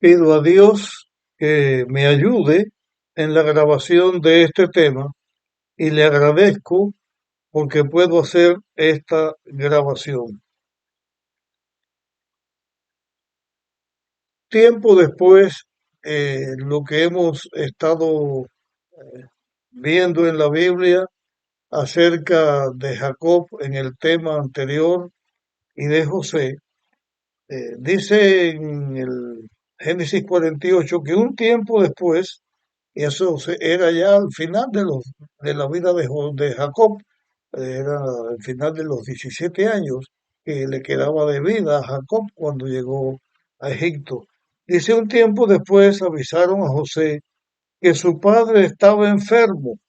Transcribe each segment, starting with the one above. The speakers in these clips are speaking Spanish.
Pido a Dios que me ayude en la grabación de este tema y le agradezco porque puedo hacer esta grabación. Tiempo después, lo que hemos estado viendo en la Biblia acerca de Jacob en el tema anterior y de José, dice en el Génesis 48 que un tiempo después, y era ya al final de la vida de Jacob, era al final de los 17 años que le quedaba de vida a Jacob cuando llegó a Egipto. Dice, un tiempo después avisaron a José que su padre estaba enfermo.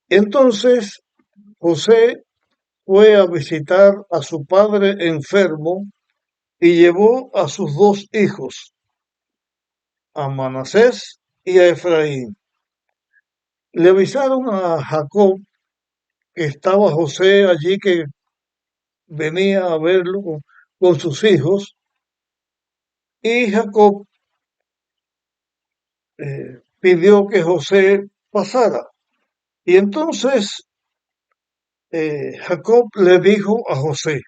Entonces José fue a visitar a su padre enfermo y llevó a sus dos hijos, a Manasés y a Efraín. Le avisaron a Jacob que estaba José allí, que venía a verlo con sus hijos, y Jacob pidió que José pasara. Y entonces Jacob le dijo a José,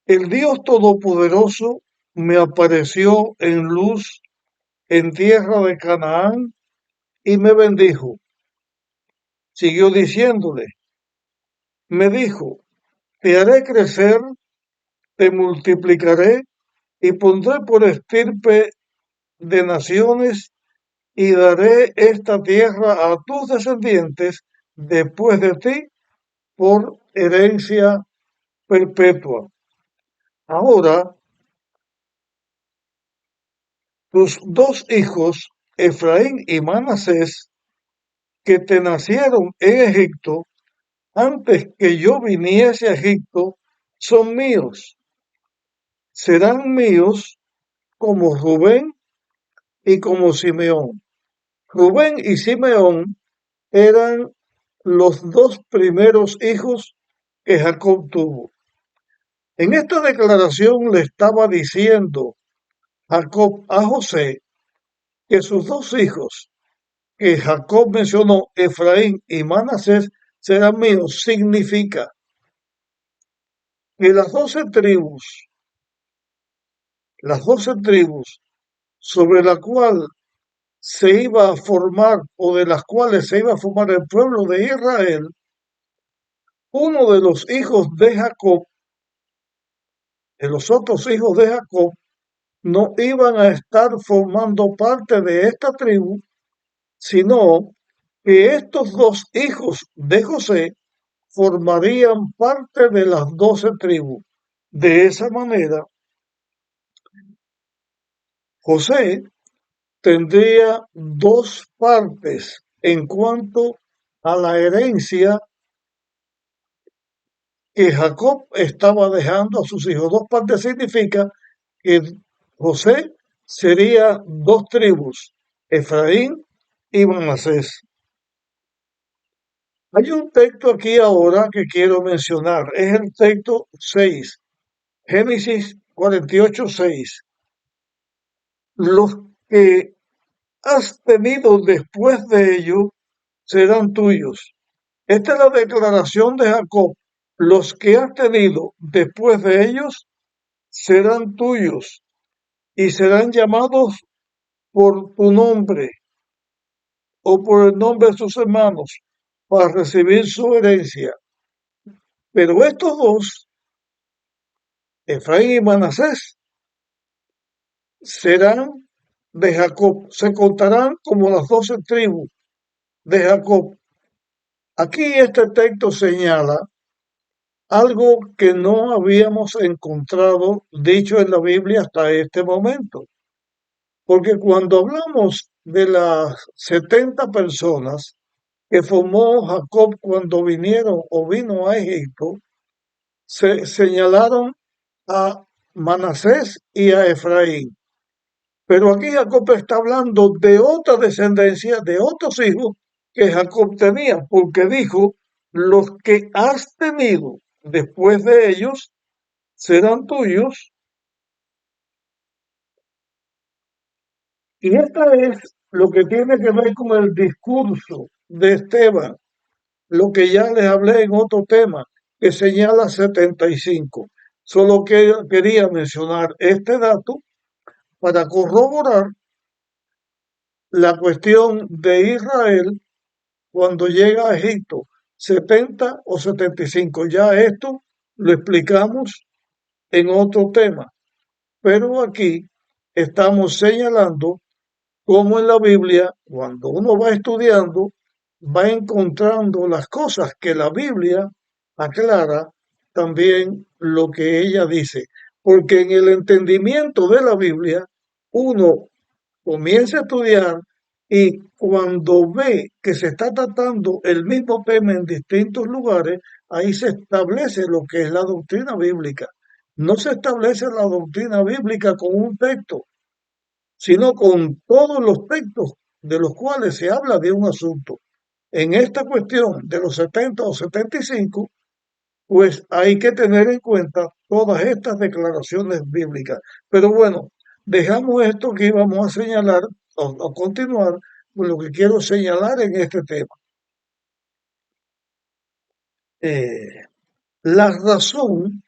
el Dios Todopoderoso me apareció en luz en tierra de Canaán y me bendijo. Siguió diciéndole, me dijo, te haré crecer, te multiplicaré y pondré por estirpe de naciones y daré esta tierra a tus descendientes después de ti por herencia perpetua. Ahora, tus dos hijos, Efraín y Manasés, que te nacieron en Egipto, antes que yo viniese a Egipto, son míos. Serán míos como Rubén y como Simeón. Rubén y Simeón eran los dos primeros hijos que Jacob tuvo. En esta declaración le estaba diciendo Jacob a José que sus dos hijos, que Jacob mencionó, Efraín y Manasés, serán míos. Significa que las doce tribus sobre la cual se iba a formar o de las cuales se iba a formar el pueblo de Israel, uno de los hijos de Jacob, de los otros hijos de Jacob, no iban a estar formando parte de esta tribu, sino que estos dos hijos de José formarían parte de las 12 tribus. De esa manera, José tendría dos partes en cuanto a la herencia que Jacob estaba dejando a sus hijos. Dos partes significa que José sería dos tribus, Efraín y Manasés. Hay un texto aquí ahora que quiero mencionar, es el texto 6, Génesis 48:6. Los que has tenido después de ellos serán tuyos. Esta es la declaración de Jacob. Los que has tenido después de ellos serán tuyos y serán llamados por tu nombre o por el nombre de sus hermanos para recibir su herencia. Pero estos dos, Efraín y Manasés, serán de Jacob, se contarán como las 12 tribus de Jacob. Aquí este texto señala algo que no habíamos encontrado dicho en la Biblia hasta este momento. Porque cuando hablamos de las 70 personas que formó Jacob cuando vinieron o vino a Egipto, se señalaron a Manasés y a Efraín. Pero aquí Jacob está hablando de otra descendencia, de otros hijos que Jacob tenía, porque dijo, los que has tenido después de ellos serán tuyos Y esta es lo que tiene que ver con el discurso de Esteban, lo que ya les hablé en otro tema, que señala 75. Solo que quería mencionar este dato para corroborar la cuestión de Israel cuando llega a Egipto, 70 o 75. Ya esto lo explicamos en otro tema, pero aquí estamos señalando cómo en la Biblia, cuando uno va estudiando, va encontrando las cosas que la Biblia aclara también lo que ella dice. Porque en el entendimiento de la Biblia, uno comienza a estudiar y cuando ve que se está tratando el mismo tema en distintos lugares, ahí se establece lo que es la doctrina bíblica. No se establece la doctrina bíblica con un texto, sino con todos los textos de los cuales se habla de un asunto. En esta cuestión de los 70 o 75, pues hay que tener en cuenta todas estas declaraciones bíblicas. Pero bueno, dejamos esto que íbamos a señalar o continuar con lo que quiero señalar en este tema. Eh, la razón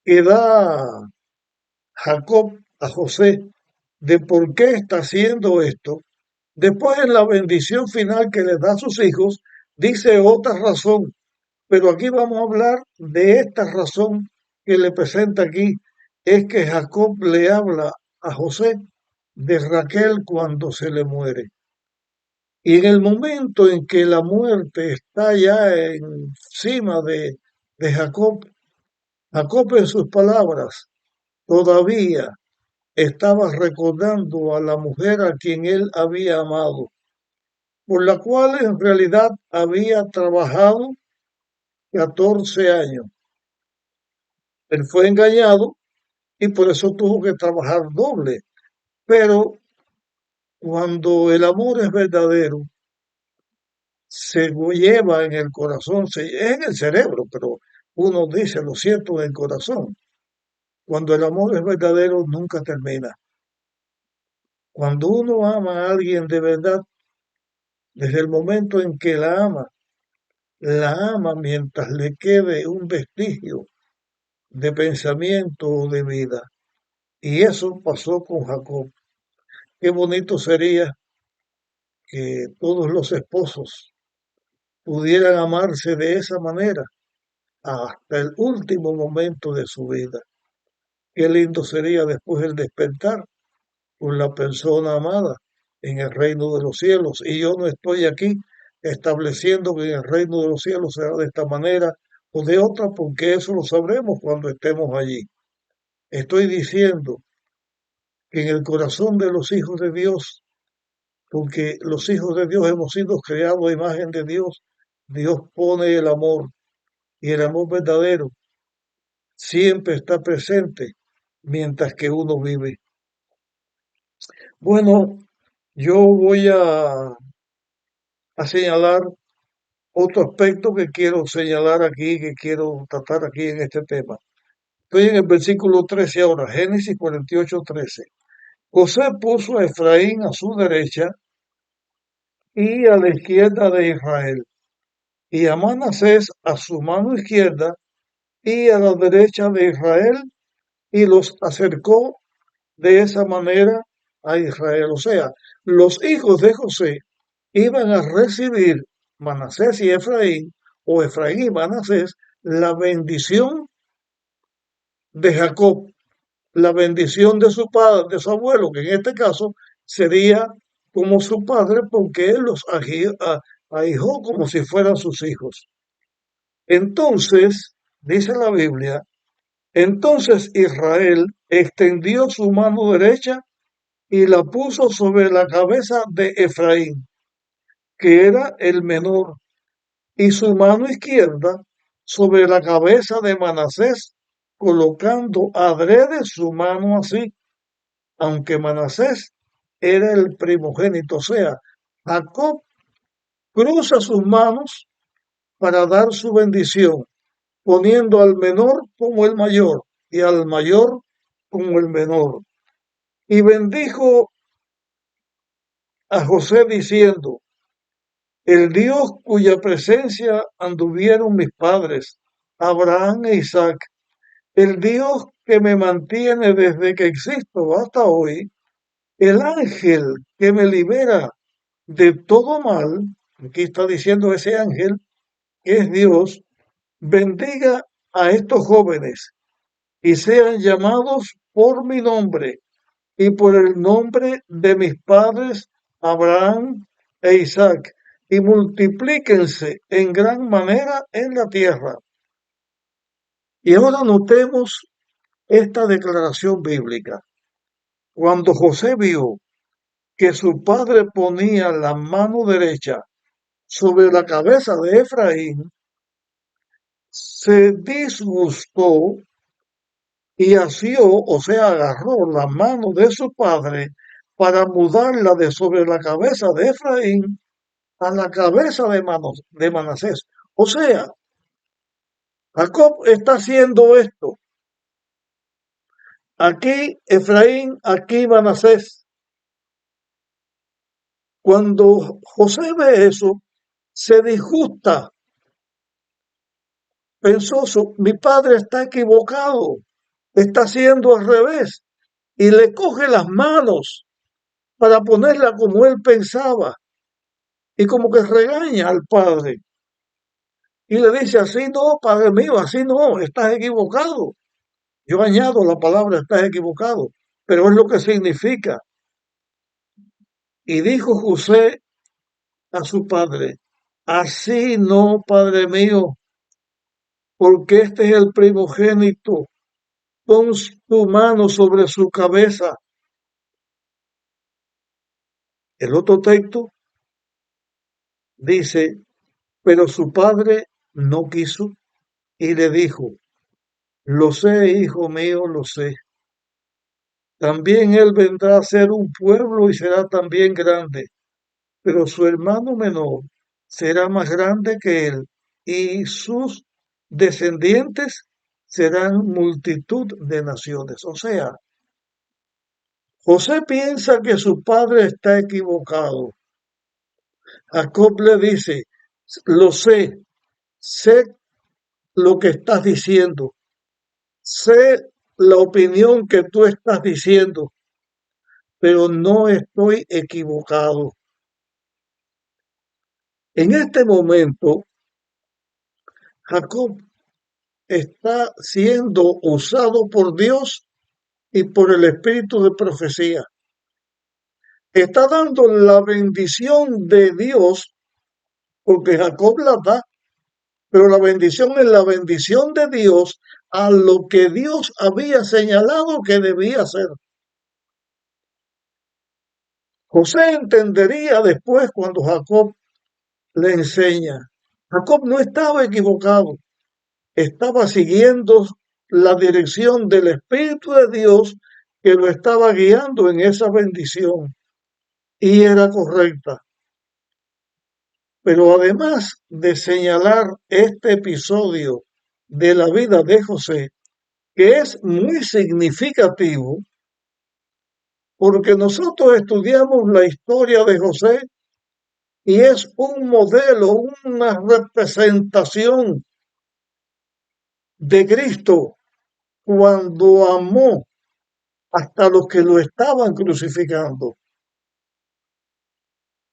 que da Jacob a José de por qué está haciendo esto, después en la bendición final que le da a sus hijos, dice otra razón, pero aquí vamos a hablar de esta razón que le presenta aquí, es que Jacob le habla a José de Raquel cuando se le muere. Y en el momento en que la muerte está ya encima de Jacob, Jacob en sus palabras todavía estaba recordando a la mujer a quien él había amado, por la cual en realidad había trabajado 14 años. Él fue engañado y por eso tuvo que trabajar doble. Pero cuando el amor es verdadero, se lleva en el corazón, en el cerebro, pero uno dice lo cierto en el corazón. Cuando el amor es verdadero, nunca termina. Cuando uno ama a alguien de verdad, desde el momento en que la ama mientras le quede un vestigio de pensamiento o de vida. Y eso pasó con Jacob. Qué bonito sería que todos los esposos pudieran amarse de esa manera hasta el último momento de su vida. Qué lindo sería después el despertar con la persona amada en el reino de los cielos. Y yo no estoy aquí estableciendo que en el reino de los cielos será de esta manera o de otra, porque eso lo sabremos cuando estemos allí. Estoy diciendo que en el corazón de los hijos de Dios, porque los hijos de Dios hemos sido creados a imagen de Dios, Dios pone el amor y el amor verdadero siempre está presente mientras que uno vive. Bueno, yo voy a señalar otro aspecto que quiero señalar aquí, que quiero tratar aquí en este tema. Estoy en el versículo 13 ahora, Génesis 48:13. José puso a Efraín a su derecha y a la izquierda de Israel, y a Manasés a su mano izquierda y a la derecha de Israel, y los acercó de esa manera a Israel. O sea, los hijos de José iban a recibir, Manasés y Efraín, o Efraín y Manasés, la bendición de Jacob, la bendición de su padre, de su abuelo, que en este caso sería como su padre, porque él los ahijó como si fueran sus hijos. Entonces, dice la Biblia, entonces Israel extendió su mano derecha y la puso sobre la cabeza de Efraín, que era el menor, y su mano izquierda sobre la cabeza de Manasés, colocando adrede su mano así, aunque Manasés era el primogénito, o sea, Jacob cruza sus manos para dar su bendición, poniendo al menor como el mayor y al mayor como el menor. Y bendijo a José diciendo: el Dios cuya presencia anduvieron mis padres, Abraham e Isaac, el Dios que me mantiene desde que existo hasta hoy, el ángel que me libera de todo mal, aquí está diciendo ese ángel, que es Dios, bendiga a estos jóvenes y sean llamados por mi nombre y por el nombre de mis padres Abraham e Isaac, y multiplíquense en gran manera en la tierra. Y ahora notemos esta declaración bíblica. Cuando José vio que su padre ponía la mano derecha sobre la cabeza de Efraín, se disgustó y asió, o sea, agarró la mano de su padre para mudarla de sobre la cabeza de Efraín a la cabeza de Manasés. O sea, Jacob está haciendo esto. Aquí Efraín, aquí Manasés. Cuando José ve eso, se disgusta. Pensó, mi padre está equivocado, está haciendo al revés. Y le coge las manos para ponerla como él pensaba. Y como que regaña al padre. Y le dice, así no, padre mío, así no, estás equivocado. Yo añado la palabra estás equivocado, pero es lo que significa. Y dijo José a su padre, así no, padre mío, porque este es el primogénito. Pon tu mano sobre su cabeza. El otro texto dice, pero su padre no quiso y le dijo, lo sé, hijo mío, lo sé. También él vendrá a ser un pueblo y será también grande, pero su hermano menor será más grande que él y sus descendientes serán multitud de naciones. O sea, José piensa que su padre está equivocado. Jacob le dice, lo sé lo que estás diciendo, sé la opinión que tú estás diciendo, pero no estoy equivocado. En este momento, Jacob está siendo usado por Dios y por el espíritu de profecía. Está dando la bendición de Dios, porque Jacob la da, pero la bendición es la bendición de Dios a lo que Dios había señalado que debía ser. José entendería después cuando Jacob le enseña. Jacob no estaba equivocado, estaba siguiendo la dirección del Espíritu de Dios que lo estaba guiando en esa bendición y era correcta. Pero además de señalar este episodio de la vida de José, que es muy significativo, porque nosotros estudiamos la historia de José y es un modelo, una representación de Cristo cuando amó hasta los que lo estaban crucificando.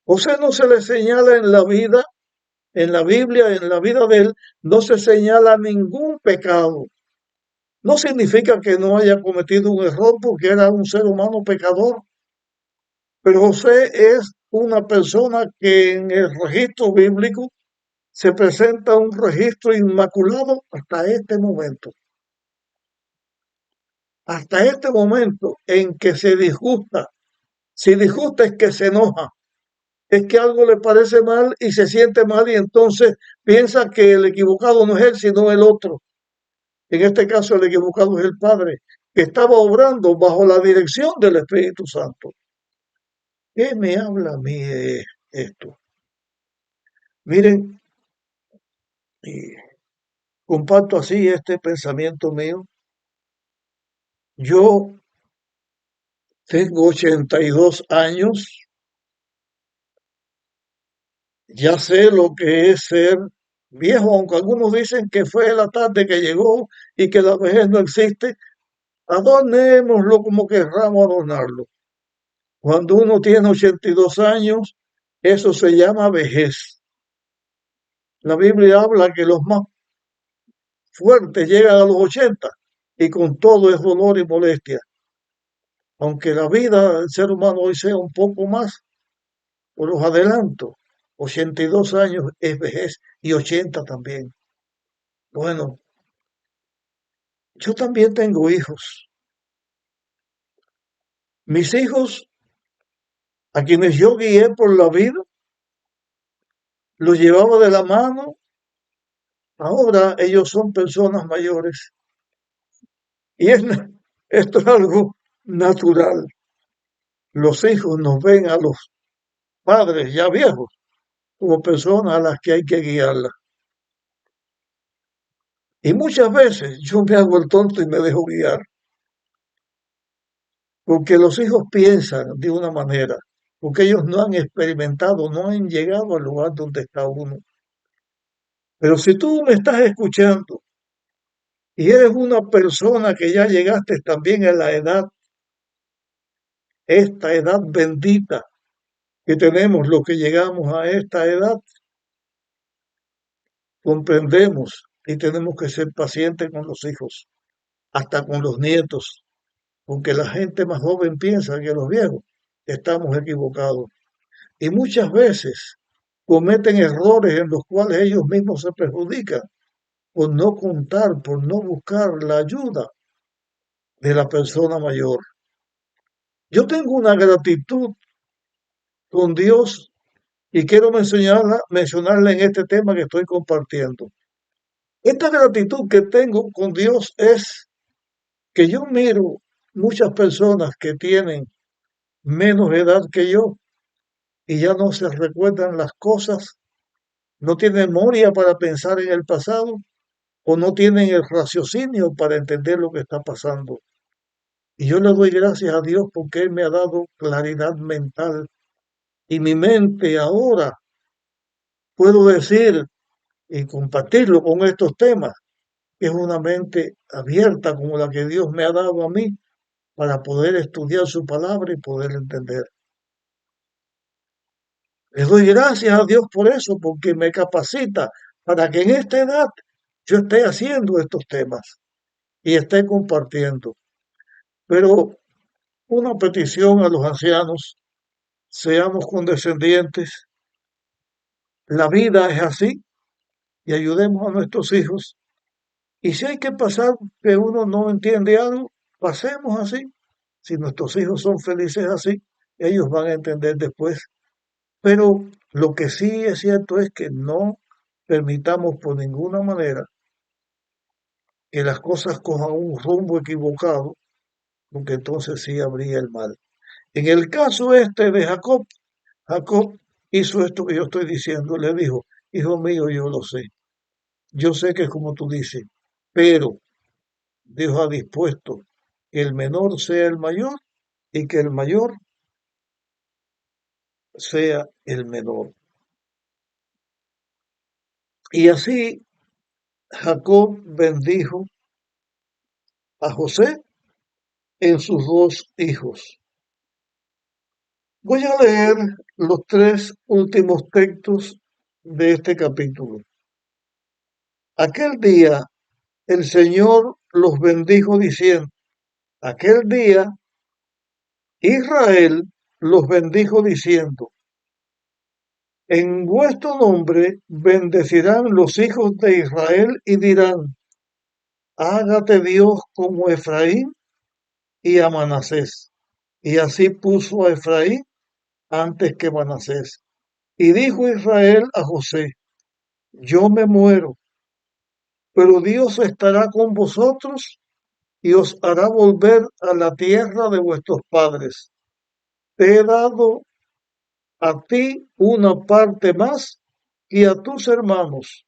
José no se le señala en la vida, en la Biblia, en la vida de él, no se señala ningún pecado. No significa que no haya cometido un error porque era un ser humano pecador, pero José es una persona que en el registro bíblico se presenta un registro inmaculado hasta este momento en que se disgusta. Si disgusta es que se enoja, es que algo le parece mal y se siente mal y entonces piensa que el equivocado no es él, sino el otro. En este caso el equivocado es el Padre, que estaba obrando bajo la dirección del Espíritu Santo. ¿Qué me habla a mí de esto? Miren, y comparto así este pensamiento mío. Yo tengo 82 años Ya sé lo que es ser viejo, aunque algunos dicen que fue la tarde que llegó y que la vejez no existe. Adornémoslo como querramos adornarlo. Cuando uno tiene 82 años, eso se llama vejez. La Biblia habla que los más fuertes llegan a los 80 y con todo es dolor y molestia. Aunque la vida del ser humano hoy sea un poco más, os los adelanto. 82 años es vejez y 80 también. Bueno, yo también tengo hijos. Mis hijos, a quienes yo guié por la vida, los llevaba de la mano. Ahora ellos son personas mayores. Y esto es algo natural. Los hijos nos ven a los padres ya viejos como personas a las que hay que guiarlas. Y muchas veces yo me hago el tonto y me dejo guiar, porque los hijos piensan de una manera, porque ellos no han experimentado, no han llegado al lugar donde está uno. Pero si tú me estás escuchando y eres una persona que ya llegaste también a la edad, esta edad bendita que tenemos, los que llegamos a esta edad, comprendemos y tenemos que ser pacientes con los hijos, hasta con los nietos, porque la gente más joven piensa que los viejos estamos equivocados. Y muchas veces cometen errores en los cuales ellos mismos se perjudican por no contar, por no buscar la ayuda de la persona mayor. Yo tengo una gratitud con Dios y quiero mencionarla en este tema que estoy compartiendo. Esta gratitud que tengo con Dios es que yo miro muchas personas que tienen menos edad que yo y ya no se recuerdan las cosas, no tienen memoria para pensar en el pasado o no tienen el raciocinio para entender lo que está pasando. Y yo le doy gracias a Dios porque Él me ha dado claridad mental y mi mente ahora puedo decir y compartirlo con estos temas, que es una mente abierta como la que Dios me ha dado a mí para poder estudiar su palabra y poder entender. Le doy gracias a Dios por eso, porque me capacita para que en esta edad yo esté haciendo estos temas y esté compartiendo. Pero una petición a los ancianos, seamos condescendientes, la vida es así y ayudemos a nuestros hijos. Y si hay que pasar que uno no entiende algo, pasemos así. Si nuestros hijos son felices así, ellos van a entender después. Pero lo que sí es cierto es que no permitamos por ninguna manera que las cosas cojan un rumbo equivocado, porque entonces sí habría el mal. En el caso este de Jacob, Jacob hizo esto que yo estoy diciendo, le dijo, hijo mío, yo lo sé, yo sé que es como tú dices, pero Dios ha dispuesto que el menor sea el mayor y que el mayor sea el menor. Y así Jacob bendijo a José en sus dos hijos. Voy a leer los tres últimos textos de este capítulo. Aquel día el Señor los bendijo diciendo, aquel día Israel los bendijo diciendo, en vuestro nombre bendecirán los hijos de Israel y dirán, hágate Dios como Efraín y a Manasés. Y así puso a Efraín antes que Manasés. Y dijo Israel a José, yo me muero, pero Dios estará con vosotros y os hará volver a la tierra de vuestros padres. Te he dado a ti una parte más y a tus hermanos,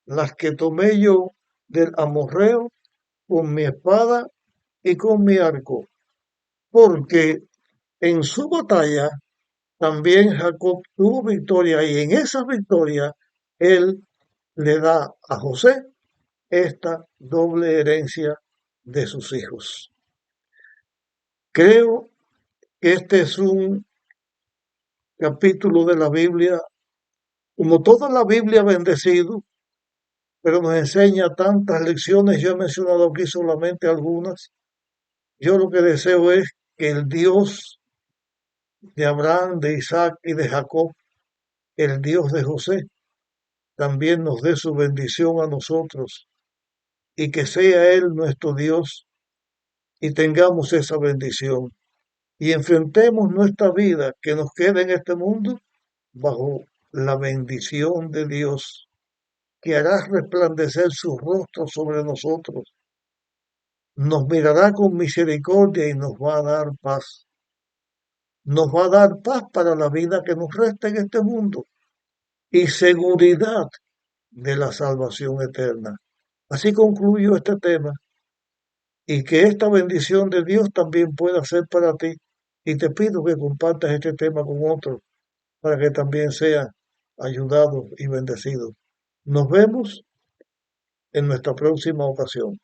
las que tomé yo del amorreo con mi espada y con mi arco, porque en su batalla también Jacob tuvo victoria y en esa victoria él le da a José esta doble herencia de sus hijos. Creo que este es un capítulo de la Biblia, como toda la Biblia, bendecido, pero nos enseña tantas lecciones. Yo he mencionado aquí solamente algunas. Yo lo que deseo es que el Dios de Abraham, de Isaac y de Jacob, el Dios de José, también nos dé su bendición a nosotros y que sea Él nuestro Dios y tengamos esa bendición y enfrentemos nuestra vida que nos queda en este mundo bajo la bendición de Dios, que hará resplandecer su rostro sobre nosotros, nos mirará con misericordia y nos va a dar paz. Nos va a dar paz para la vida que nos resta en este mundo y seguridad de la salvación eterna. Así concluyo este tema y que esta bendición de Dios también pueda ser para ti. Y te pido que compartas este tema con otros para que también sean ayudados y bendecidos. Nos vemos en nuestra próxima ocasión.